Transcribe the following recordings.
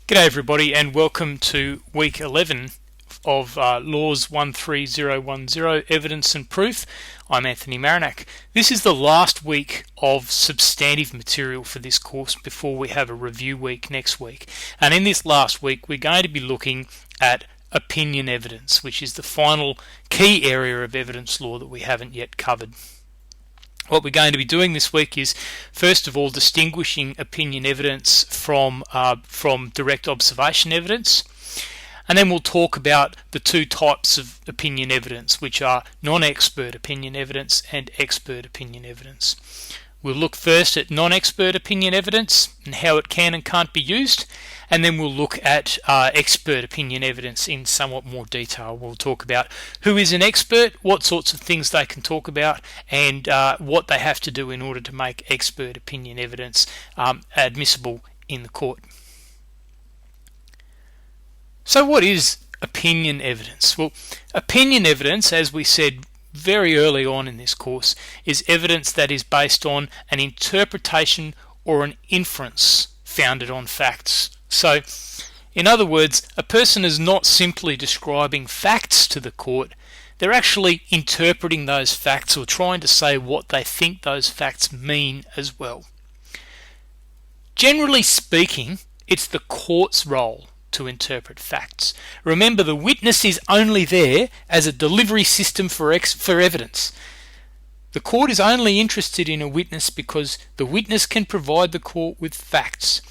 G'day everybody and welcome to week 11 of Laws 13010 Evidence and Proof. I'm Anthony Marinac. This is the last week of substantive material for this course before we have a review week next week. And in this last week we're going to be looking at opinion evidence, which is the final key area of evidence law that we haven't yet covered. What we're going to be doing this week is, first of all, distinguishing opinion evidence from direct observation evidence. And then we'll talk about the two types of opinion evidence, which are non-expert opinion evidence and expert opinion evidence. We'll look first at non-expert opinion evidence and how it can and can't be used, and then we'll look at expert opinion evidence in somewhat more detail. We'll talk about who is an expert, what sorts of things they can talk about, and what they have to do in order to make expert opinion evidence admissible in the court. So what is opinion evidence? Well, opinion evidence, as we said very early on in this course, is evidence that is based on an interpretation or an inference founded on facts. So, in other words, a person is not simply describing facts to the court, they're actually interpreting those facts or trying to say what they think those facts mean as well. Generally speaking, it's the court's role to interpret facts. Remember, the witness is only there as a delivery system for evidence. The court is only interested in a witness because the witness can provide the court with facts.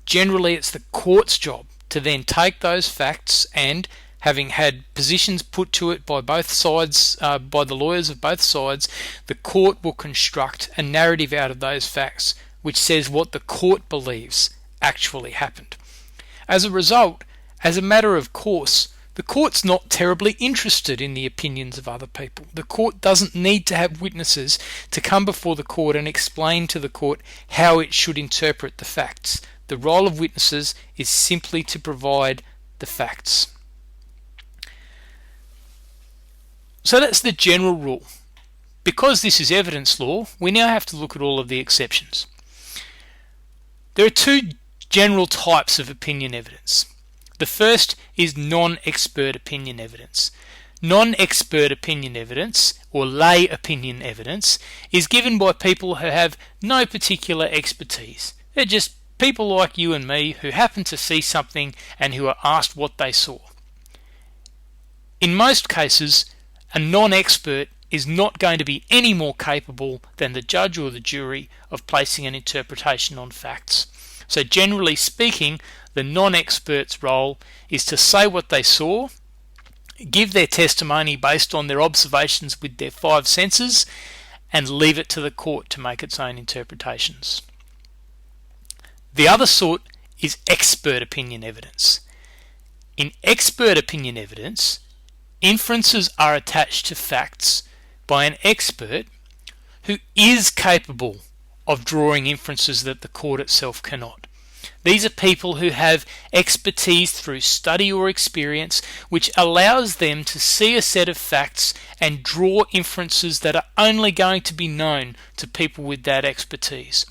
Generally, it's the court's job to then take those facts and, having had positions put to it by both sides, by the lawyers of both sides, the court will construct a narrative out of those facts which says what the court believes actually happened. As a result, as a matter of course, the court's not terribly interested in the opinions of other people. The court doesn't need to have witnesses to come before the court and explain to the court how it should interpret the facts. The role of witnesses is simply to provide the facts. So that's the general rule. Because this is evidence law, we now have to look at all of the exceptions. There are two general types of opinion evidence. The first is non-expert opinion evidence. Non-expert opinion evidence, or lay opinion evidence, is given by people who have no particular expertise. They're just people like you and me who happen to see something and who are asked what they saw. In most cases, a non-expert is not going to be any more capable than the judge or the jury of placing an interpretation on facts. So generally speaking, the non-expert's role is to say what they saw, give their testimony based on their observations with their five senses, and leave it to the court to make its own interpretations. The other sort is expert opinion evidence. In expert opinion evidence, inferences are attached to facts by an expert who is capable of drawing inferences that the court itself cannot. These are people who have expertise through study or experience which allows them to see a set of facts and draw inferences that are only going to be known to people with that expertise.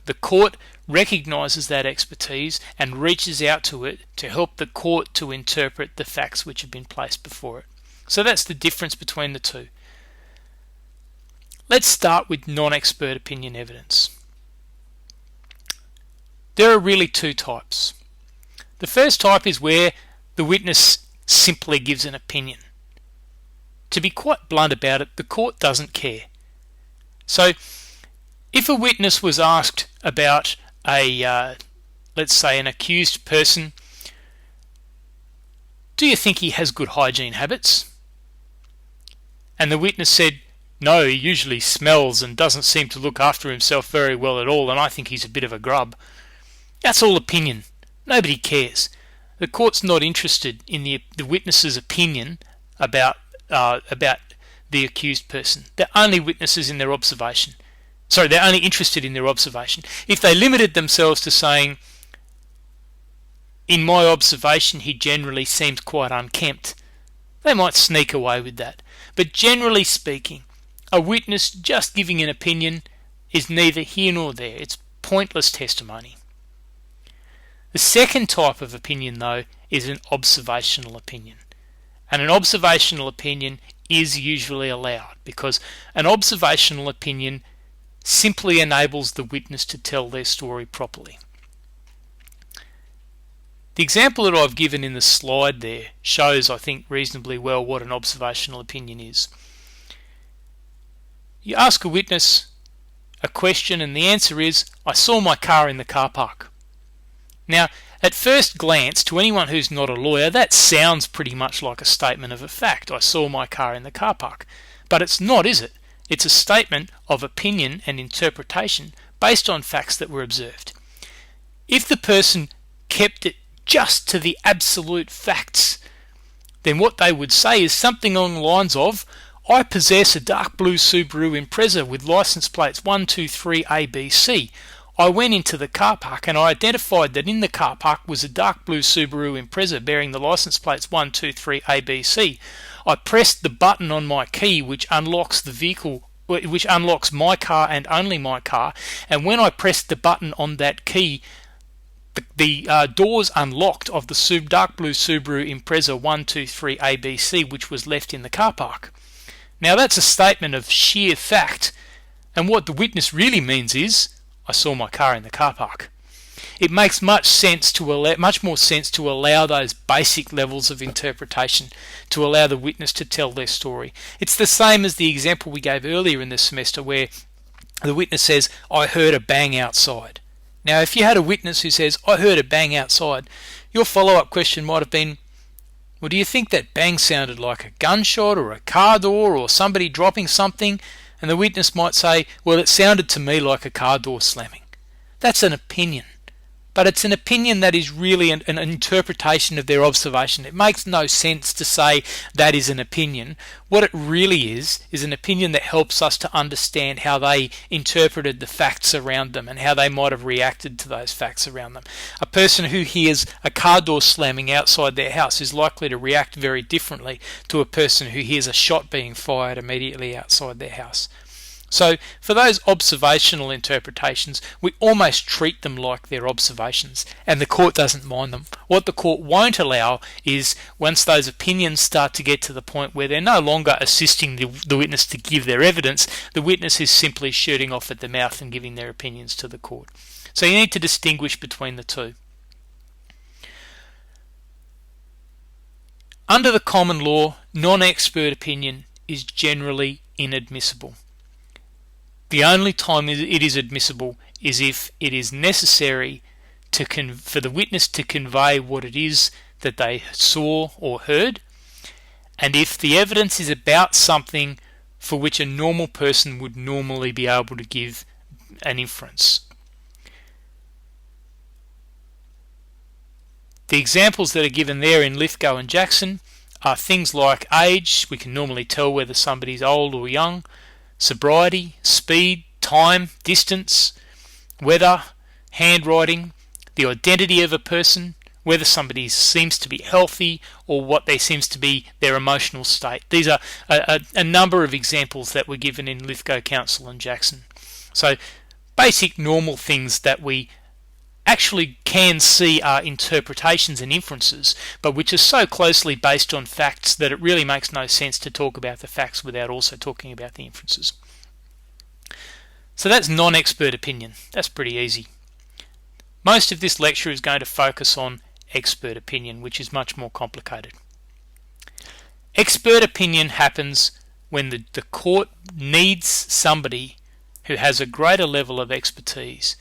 The court recognises that expertise and reaches out to it to help the court to interpret the facts which have been placed before it. So that's the difference between the two. Let's start with non-expert opinion evidence. There are really two types. The first type is where the witness simply gives an opinion. To be quite blunt about it, the court doesn't care. So, if a witness was asked about let's say an accused person, do you think he has good hygiene habits? And the witness said, no, he usually smells and doesn't seem to look after himself very well at all, and I think he's a bit of a grub. That's all opinion. Nobody cares. The court's not interested in the witness's opinion about the accused person. They're only witnesses in their observation. They're only interested in their observation. If they limited themselves to saying, in my observation he generally seems quite unkempt, they might sneak away with that. But generally speaking, a witness just giving an opinion is neither here nor there. It's pointless testimony. The second type of opinion, though, is an observational opinion. And an observational opinion is usually allowed because an observational opinion simply enables the witness to tell their story properly. The example that I've given in the slide there shows, I think, reasonably well what an observational opinion is. You ask a witness a question and the answer is, I saw my car in the car park. Now, at first glance, to anyone who's not a lawyer, that sounds pretty much like a statement of a fact. I saw my car in the car park. But it's not, is it? It's a statement of opinion and interpretation based on facts that were observed. If the person kept it just to the absolute facts, then what they would say is something along the lines of, I possess a dark blue Subaru Impreza with license plates 123ABC. I went into the car park and I identified that in the car park was a dark blue Subaru Impreza bearing the license plates 123ABC. I pressed the button on my key which unlocks the vehicle, which unlocks my car and only my car, and when I pressed the button on that key, the doors unlocked of the dark blue Subaru Impreza 123ABC which was left in the car park. Now that's a statement of sheer fact, and what the witness really means is, I saw my car in the car park. It makes much more sense to allow those basic levels of interpretation, to allow the witness to tell their story. It's the same as the example we gave earlier in this semester where the witness says, I heard a bang outside. Now if you had a witness who says, I heard a bang outside, your follow-up question might have been, well, do you think that bang sounded like a gunshot or a car door or somebody dropping something? And the witness might say, well, it sounded to me like a car door slamming. That's an opinion. But it's an opinion that is really an interpretation of their observation. It makes no sense to say that is an opinion. What it really is an opinion that helps us to understand how they interpreted the facts around them and how they might have reacted to those facts around them. A person who hears a car door slamming outside their house is likely to react very differently to a person who hears a shot being fired immediately outside their house. So for those observational interpretations, we almost treat them like they're observations, and the court doesn't mind them. What the court won't allow is, once those opinions start to get to the point where they're no longer assisting the witness to give their evidence, the witness is simply shooting off at the mouth and giving their opinions to the court. So you need to distinguish between the two. Under the common law, non-expert opinion is generally inadmissible. The only time it is admissible is if it is necessary for the witness to convey what it is that they saw or heard, and if the evidence is about something for which a normal person would normally be able to give an inference. The examples that are given there in Lithgow and Jackson are things like age, we can normally tell whether somebody's old or young, sobriety, speed, time, distance, weather, handwriting, the identity of a person, whether somebody seems to be healthy or what there seems to be their emotional state. These are a number of examples that were given in Lithgow, Counsel and Jackson. So basic normal things that we actually can see are interpretations and inferences, but which are so closely based on facts that it really makes no sense to talk about the facts without also talking about the inferences. So that's non-expert opinion. That's pretty easy. Most of this lecture is going to focus on expert opinion, which is much more complicated. Expert opinion happens when the court needs somebody who has a greater level of expertise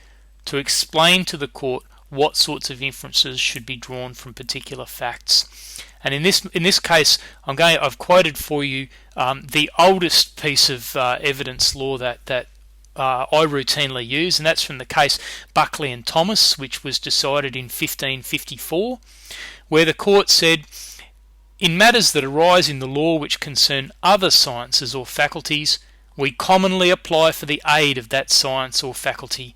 to explain to the court what sorts of inferences should be drawn from particular facts. And in this case, I've quoted for you the oldest piece of evidence law that I routinely use, and that's from the case Buckley and Thomas, which was decided in 1554, where the court said, in matters that arise in the law which concern other sciences or faculties, we commonly apply for the aid of that science or faculty.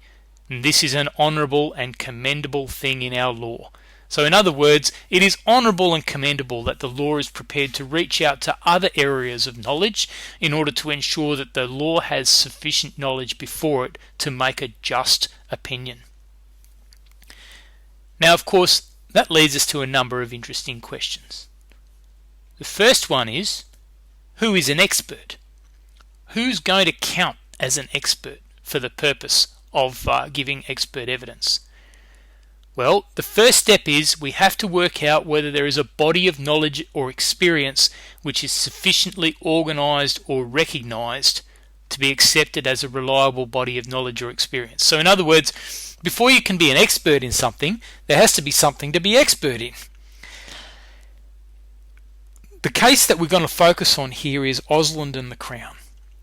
And this is an honourable and commendable thing in our law. So in other words, it is honourable and commendable that the law is prepared to reach out to other areas of knowledge in order to ensure that the law has sufficient knowledge before it to make a just opinion. Now, of course, that leads us to a number of interesting questions. The first one is, who is an expert? Who's going to count as an expert for the purpose of giving expert evidence? Well, the first step is we have to work out whether there is a body of knowledge or experience which is sufficiently organised or recognised to be accepted as a reliable body of knowledge or experience. So in other words, before you can be an expert in something, there has to be something to be expert in. The case that we're going to focus on here is Osland and the Crown.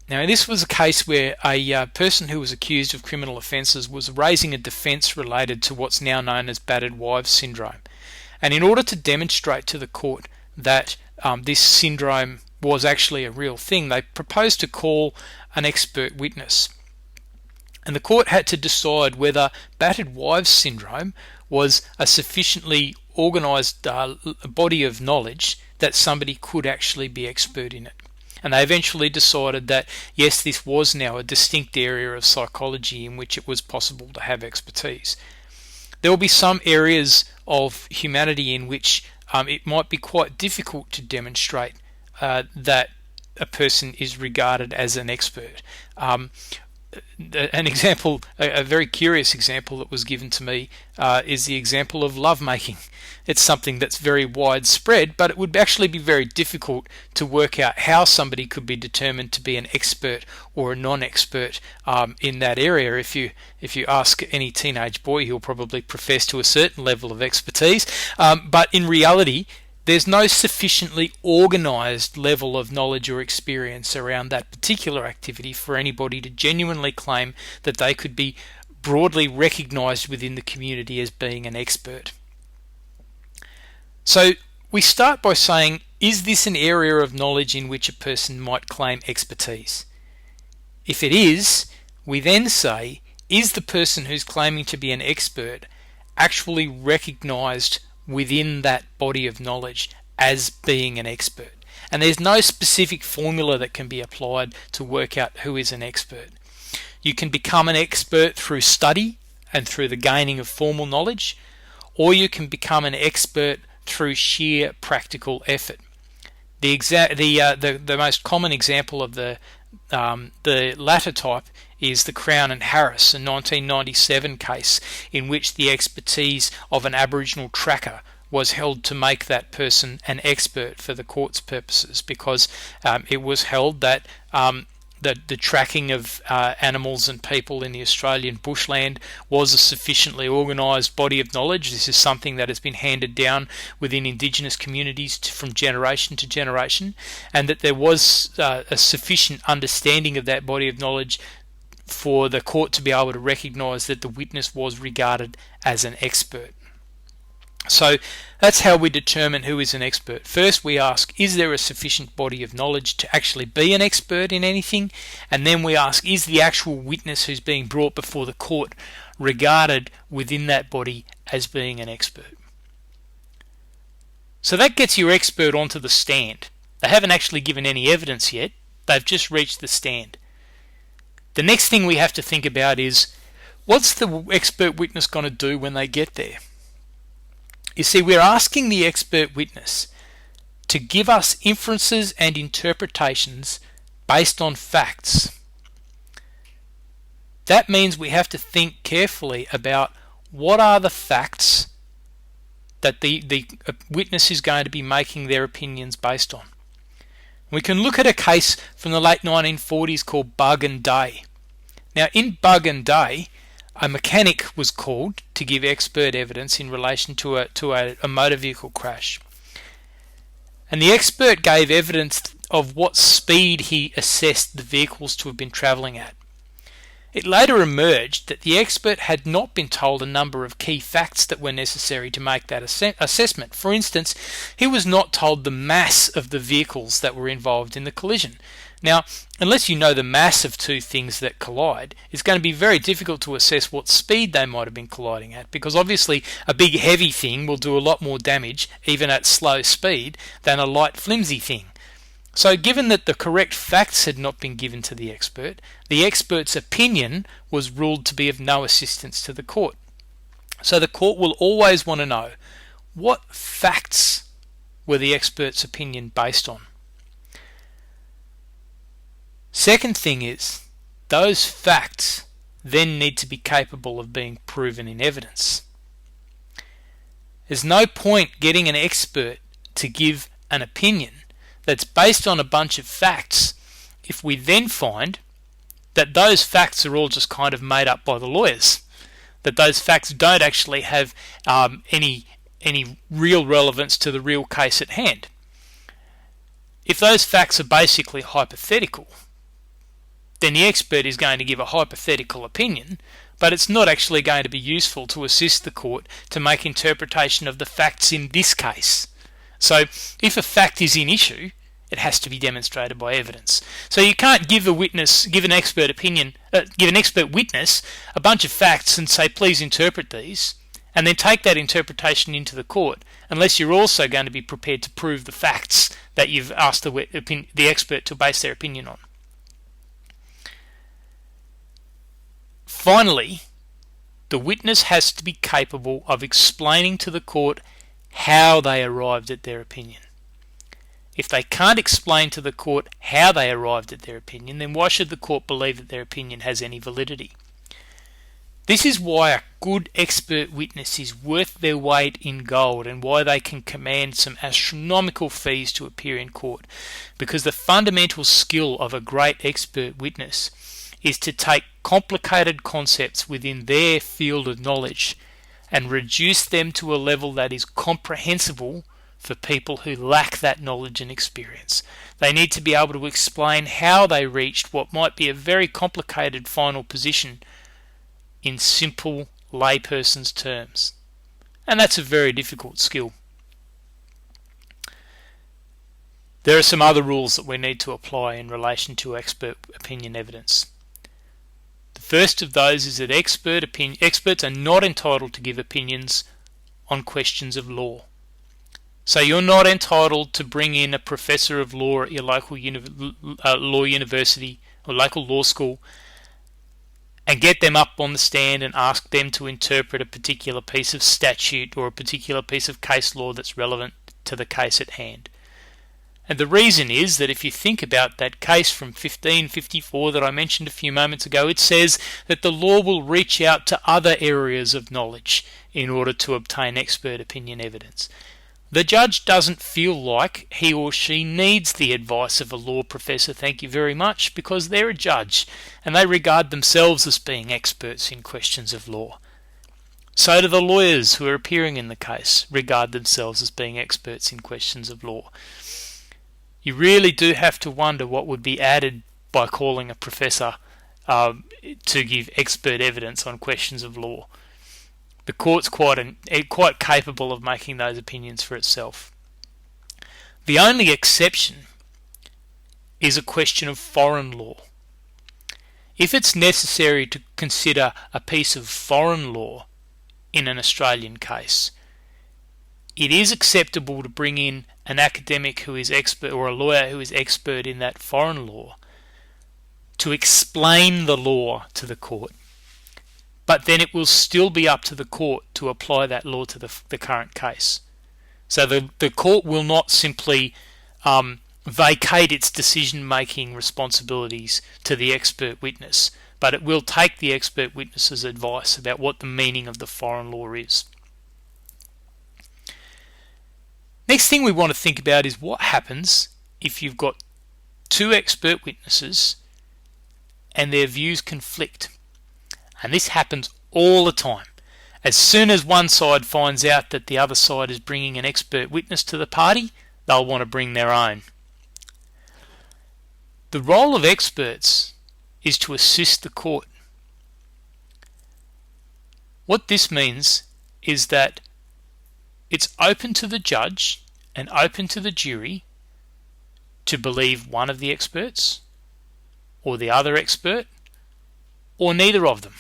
Now, this was a case where a person who was accused of criminal offences was raising a defence related to what's now known as battered wives syndrome. And in order to demonstrate to the court that this syndrome was actually a real thing, they proposed to call an expert witness. And the court had to decide whether battered wives syndrome was a sufficiently organised body of knowledge that somebody could actually be expert in it. And they eventually decided that, yes, this was now a distinct area of psychology in which it was possible to have expertise. There will be some areas of humanity in which it might be quite difficult to demonstrate that a person is regarded as an expert. An example, a very curious example that was given to me is the example of lovemaking. It's something that's very widespread, but it would actually be very difficult to work out how somebody could be determined to be an expert or a non-expert in that area. If you ask any teenage boy, he'll probably profess to a certain level of expertise, but in reality, there's no sufficiently organised level of knowledge or experience around that particular activity for anybody to genuinely claim that they could be broadly recognised within the community as being an expert. So we start by saying, is this an area of knowledge in which a person might claim expertise? If it is, we then say, is the person who's claiming to be an expert actually recognised within that body of knowledge as being an expert? And there's no specific formula that can be applied to work out who is an expert. You can become an expert through study and through the gaining of formal knowledge, or you can become an expert through sheer practical effort. The most common example of the latter type is the Crown and Harris, a 1997 case in which the expertise of an Aboriginal tracker was held to make that person an expert for the court's purposes, because it was held that the tracking of animals and people in the Australian bushland was a sufficiently organised body of knowledge. This is something that has been handed down within Indigenous communities from generation to generation, and that there was a sufficient understanding of that body of knowledge for the court to be able to recognise that the witness was regarded as an expert. So that's how we determine who is an expert. First we ask, is there a sufficient body of knowledge to actually be an expert in anything? And then we ask, is the actual witness who's being brought before the court regarded within that body as being an expert? So that gets your expert onto the stand. They haven't actually given any evidence yet, they've just reached the stand. The next thing we have to think about is, what's the expert witness going to do when they get there? You see, we're asking the expert witness to give us inferences and interpretations based on facts. That means we have to think carefully about what are the facts that the witness is going to be making their opinions based on. We can look at a case from the late 1940s called Bug and Day. Now, in Bug and Day, a mechanic was called to give expert evidence in relation to a motor vehicle crash. And the expert gave evidence of what speed he assessed the vehicles to have been travelling at. It later emerged that the expert had not been told a number of key facts that were necessary to make that assessment. For instance, he was not told the mass of the vehicles that were involved in the collision. Now, unless you know the mass of two things that collide, it's going to be very difficult to assess what speed they might have been colliding at, because obviously a big heavy thing will do a lot more damage, even at slow speed, than a light flimsy thing. So given that the correct facts had not been given to the expert's opinion was ruled to be of no assistance to the court. So the court will always want to know what facts were the expert's opinion based on. Second thing is, those facts then need to be capable of being proven in evidence. There's no point getting an expert to give an opinion that's based on a bunch of facts if we then find that those facts are all just kind of made up by the lawyers, that those facts don't actually have any real relevance to the real case at hand. If those facts are basically hypothetical, then the expert is going to give a hypothetical opinion, but it's not actually going to be useful to assist the court to make interpretation of the facts in this case. So if a fact is in issue, it has to be demonstrated by evidence. So you can't give an expert witness a bunch of facts and say, please interpret these, and then take that interpretation into the court, unless you're also going to be prepared to prove the facts that you've asked the expert to base their opinion on. Finally, the witness has to be capable of explaining to the court how they arrived at their opinion. If they can't explain to the court how they arrived at their opinion, then why should the court believe that their opinion has any validity? This is why a good expert witness is worth their weight in gold, and why they can command some astronomical fees to appear in court, because the fundamental skill of a great expert witness is to take complicated concepts within their field of knowledge and reduce them to a level that is comprehensible for people who lack that knowledge and experience. They need to be able to explain how they reached what might be a very complicated final position in simple layperson's terms. And that's a very difficult skill. There are some other rules that we need to apply in relation to expert opinion evidence. The first of those is that experts are not entitled to give opinions on questions of law. So you're not entitled to bring in a professor of law at your local law university or local law school and get them up on the stand and ask them to interpret a particular piece of statute or a particular piece of case law that's relevant to the case at hand. And the reason is that if you think about that case from 1554 that I mentioned a few moments ago, it says that the law will reach out to other areas of knowledge in order to obtain expert opinion evidence. The judge doesn't feel like he or she needs the advice of a law professor, thank you very much, because they're a judge and they regard themselves as being experts in questions of law. So do the lawyers who are appearing in the case regard themselves as being experts in questions of law. You really do have to wonder what would be added by calling a professor to give expert evidence on questions of law. The court's quite capable of making those opinions for itself. The only exception is a question of foreign law. If it's necessary to consider a piece of foreign law in an Australian case, it is acceptable to bring in an academic who is expert or a lawyer who is expert in that foreign law to explain the law to the court. But then it will still be up to the court to apply that law to the current case. So the court will not simply vacate its decision-making responsibilities to the expert witness, but it will take the expert witness's advice about what the meaning of the foreign law is. Next thing we want to think about is what happens if you've got two expert witnesses and their views conflict. And this happens all the time. As soon as one side finds out that the other side is bringing an expert witness to the party, they'll want to bring their own. The role of experts is to assist the court. What this means is that it's open to the judge and open to the jury to believe one of the experts or the other expert or neither of them.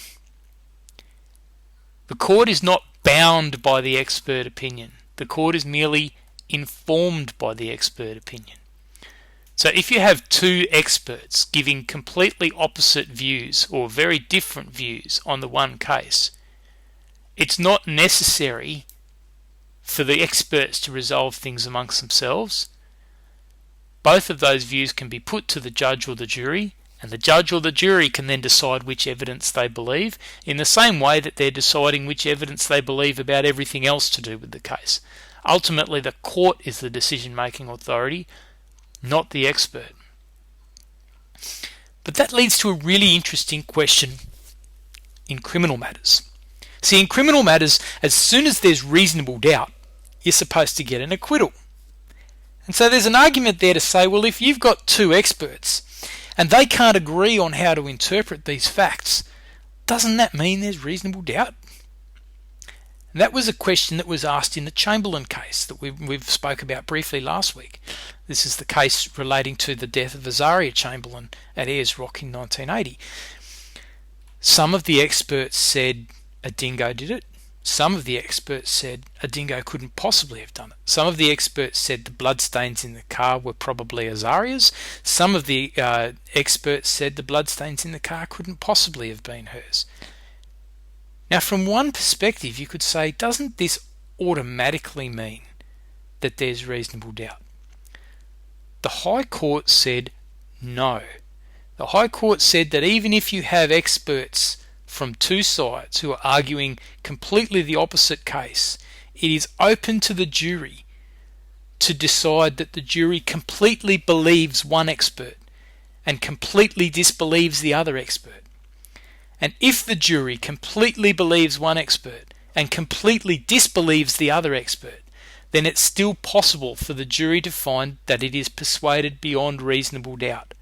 The court is not bound by the expert opinion. The court is merely informed by the expert opinion. So if you have two experts giving completely opposite views or very different views on the one case, it's not necessary for the experts to resolve things amongst themselves. Both of those views can be put to the judge or the jury, and the judge or the jury can then decide which evidence they believe, in the same way that they're deciding which evidence they believe about everything else to do with the case. Ultimately, the court is the decision-making authority, not the expert. But that leads to a really interesting question in criminal matters. See, in criminal matters, as soon as there's reasonable doubt, you're supposed to get an acquittal. And so there's an argument there to say, well, if you've got two experts and they can't agree on how to interpret these facts, doesn't that mean there's reasonable doubt? And that was a question that was asked in the Chamberlain case that we've spoke about briefly last week. This is the case relating to the death of Azaria Chamberlain at Ayers Rock in 1980. Some of the experts said a dingo did it. Some of the experts said a dingo couldn't possibly have done it. Some of the experts said the bloodstains in the car were probably Azaria's. Some of the experts said the bloodstains in the car couldn't possibly have been hers. Now, from one perspective, you could say, doesn't this automatically mean that there's reasonable doubt? The High Court said no. The High Court said that even if you have experts from two sides who are arguing completely the opposite case, it is open to the jury to decide that the jury completely believes one expert and completely disbelieves the other expert. And if the jury completely believes one expert and completely disbelieves the other expert, then it's still possible for the jury to find that it is persuaded beyond reasonable doubt.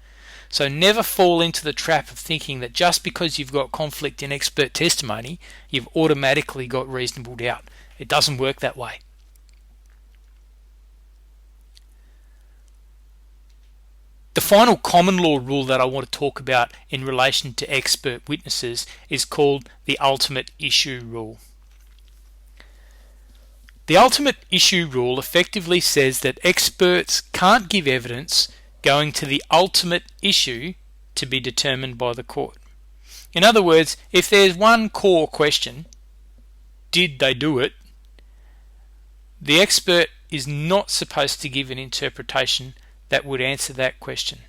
So never fall into the trap of thinking that just because you've got conflict in expert testimony, you've automatically got reasonable doubt. It doesn't work that way. The final common law rule that I want to talk about in relation to expert witnesses is called the ultimate issue rule. The ultimate issue rule effectively says that experts can't give evidence going to the ultimate issue to be determined by the court. In other words, if there's one core question, did they do it, the expert is not supposed to give an interpretation that would answer that question.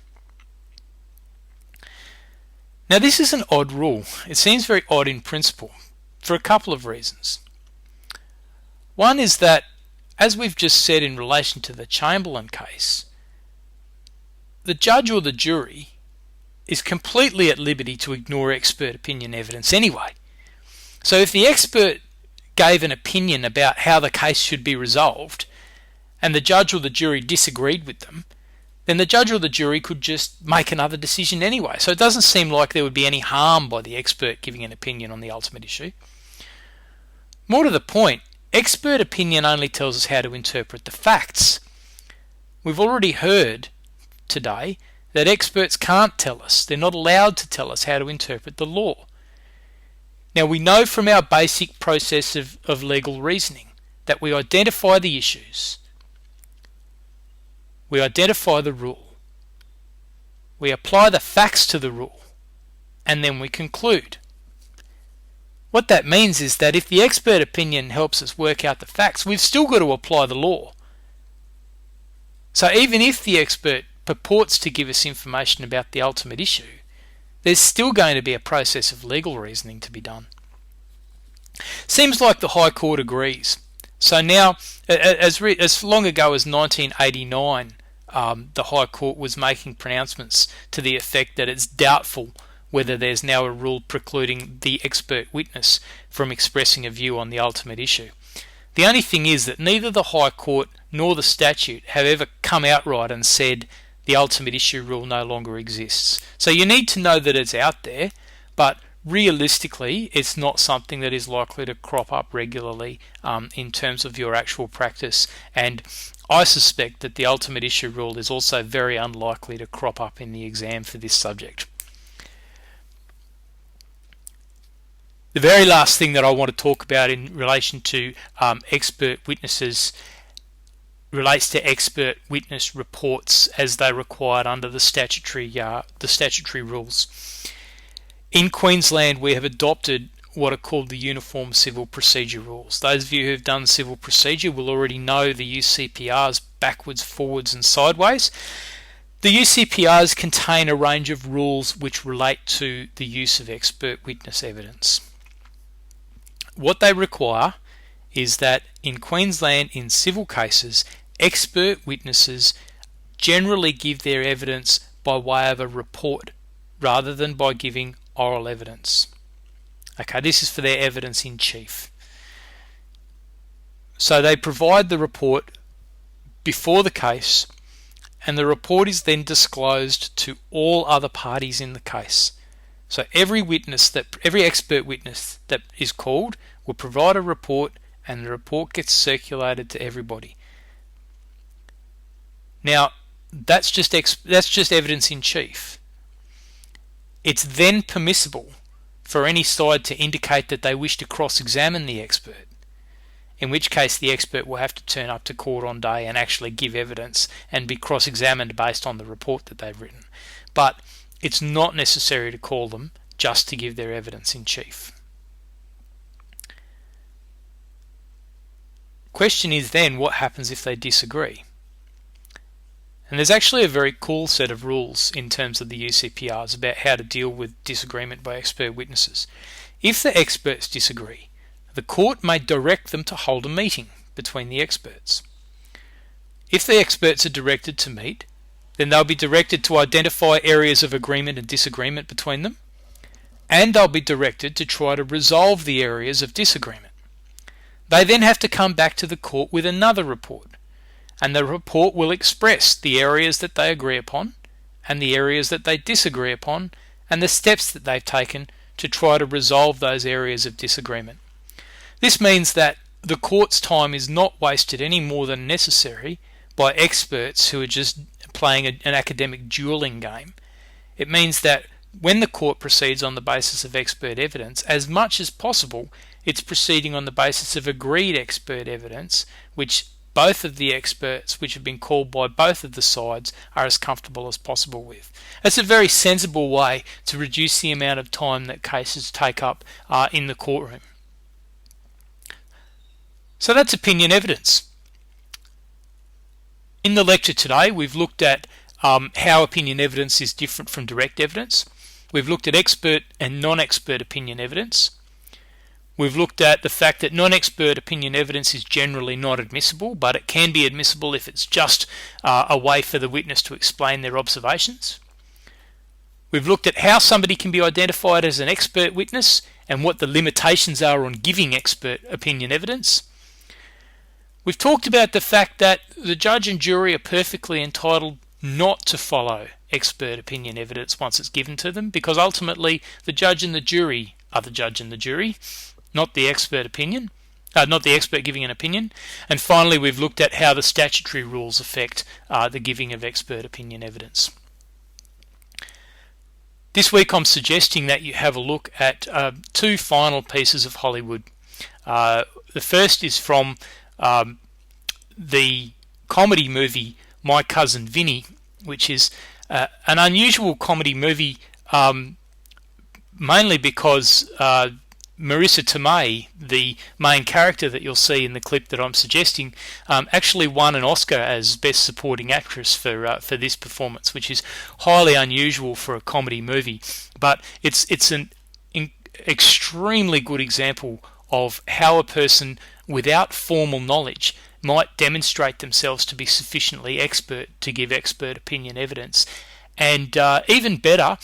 Now, this is an odd rule. It seems very odd in principle for a couple of reasons. One is that, as we've just said in relation to the Chamberlain case, the judge or the jury is completely at liberty to ignore expert opinion evidence anyway. So if the expert gave an opinion about how the case should be resolved and the judge or the jury disagreed with them, then the judge or the jury could just make another decision anyway. So it doesn't seem like there would be any harm by the expert giving an opinion on the ultimate issue. More to the point, expert opinion only tells us how to interpret the facts. We've already heard today that experts can't tell us, they're not allowed to tell us how to interpret the law. Now, we know from our basic process of legal reasoning that we identify the issues, we identify the rule, we apply the facts to the rule, and then we conclude. What that means is that if the expert opinion helps us work out the facts, we've still got to apply the law. So even if the expert purports to give us information about the ultimate issue, there's still going to be a process of legal reasoning to be done. Seems like the High Court agrees. So now, as long ago as 1989, the High Court was making pronouncements to the effect that it's doubtful whether there's now a rule precluding the expert witness from expressing a view on the ultimate issue. The only thing is that neither the High Court nor the statute have ever come outright and said the ultimate issue rule no longer exists. So you need to know that it's out there, but realistically it's not something that is likely to crop up regularly in terms of your actual practice, and I suspect that the ultimate issue rule is also very unlikely to crop up in the exam for this subject. The very last thing that I want to talk about in relation to expert witnesses relates to expert witness reports as they're required under the statutory rules. In Queensland, we have adopted what are called the Uniform Civil Procedure Rules. Those of you who have done civil procedure will already know the UCPRs backwards, forwards and sideways. The UCPRs contain a range of rules which relate to the use of expert witness evidence. What they require is that in Queensland, in civil cases, expert witnesses generally give their evidence by way of a report rather than by giving oral evidence. Okay, this is for their evidence in chief. So they provide the report before the case, and the report is then disclosed to all other parties in the case. So every expert witness that is called will provide a report, and the report gets circulated to everybody. Now, that's just evidence in chief. It's then permissible for any side to indicate that they wish to cross-examine the expert, in which case the expert will have to turn up to court on day and actually give evidence and be cross-examined based on the report that they've written. But it's not necessary to call them just to give their evidence in chief. Question is then, what happens if they disagree? And there's actually a very cool set of rules in terms of the UCPRs about how to deal with disagreement by expert witnesses. If the experts disagree, the court may direct them to hold a meeting between the experts. If the experts are directed to meet, then they'll be directed to identify areas of agreement and disagreement between them, and they'll be directed to try to resolve the areas of disagreement. They then have to come back to the court with another report, and the report will express the areas that they agree upon and the areas that they disagree upon and the steps that they've taken to try to resolve those areas of disagreement. This means that the court's time is not wasted any more than necessary by experts who are just playing an academic dueling game. It means that when the court proceeds on the basis of expert evidence, as much as possible, it's proceeding on the basis of agreed expert evidence, which both of the experts which have been called by both of the sides are as comfortable as possible with. It's a very sensible way to reduce the amount of time that cases take up in the courtroom. So that's opinion evidence. In the lecture today, we've looked at how opinion evidence is different from direct evidence. We've looked at expert and non-expert opinion evidence. We've looked at the fact that non-expert opinion evidence is generally not admissible, but it can be admissible if it's just a way for the witness to explain their observations. We've looked at how somebody can be identified as an expert witness and what the limitations are on giving expert opinion evidence. We've talked about the fact that the judge and jury are perfectly entitled not to follow expert opinion evidence once it's given to them, because ultimately the judge and the jury are the judge and the jury, not the expert opinion, not the expert giving an opinion. And finally, we've looked at how the statutory rules affect the giving of expert opinion evidence. This week I'm suggesting that you have a look at two final pieces of Hollywood. The first is from the comedy movie My Cousin Vinny, which is an unusual comedy movie mainly because Marisa Tomei, the main character that you'll see in the clip that I'm suggesting, actually won an Oscar as Best Supporting Actress for this performance, which is highly unusual for a comedy movie. But it's an extremely good example of how a person without formal knowledge might demonstrate themselves to be sufficiently expert to give expert opinion evidence. And even better,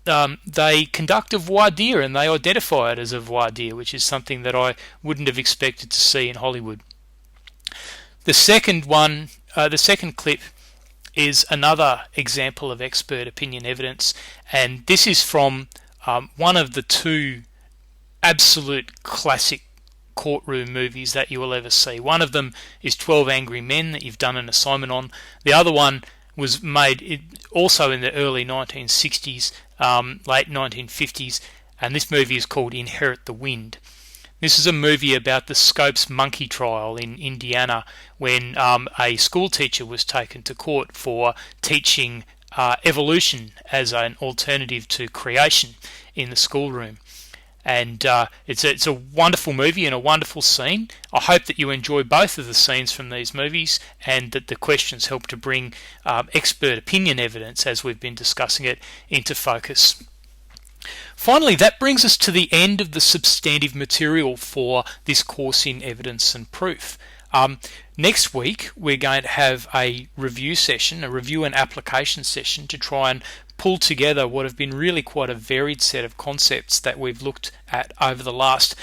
they conduct a voir dire and they identify it as a voir dire, which is something that I wouldn't have expected to see in Hollywood. The second clip is another example of expert opinion evidence, and this is from one of the two absolute classic courtroom movies that you will ever see. One of them is 12 Angry Men that you've done an assignment on. The other one was made also in the early 1960s, late 1950s, and this movie is called Inherit the Wind. This is a movie about the Scopes monkey trial in Indiana when a school teacher was taken to court for teaching evolution as an alternative to creation in the schoolroom. And it's a wonderful movie and a wonderful scene. I hope that you enjoy both of the scenes from these movies, and that the questions help to bring expert opinion evidence, as we've been discussing it, into focus. Finally, that brings us to the end of the substantive material for this course in evidence and proof. Next week, we're going to have a review session, a review and application session, to try and pull together what have been really quite a varied set of concepts that we've looked at over the last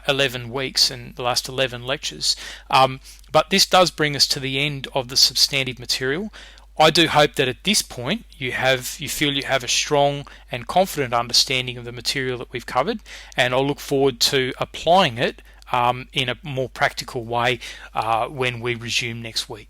11 weeks and the last 11 lectures. But this does bring us to the end of the substantive material. I do hope that at this point you feel you have a strong and confident understanding of the material that we've covered, and I'll look forward to applying it in a more practical way when we resume next week.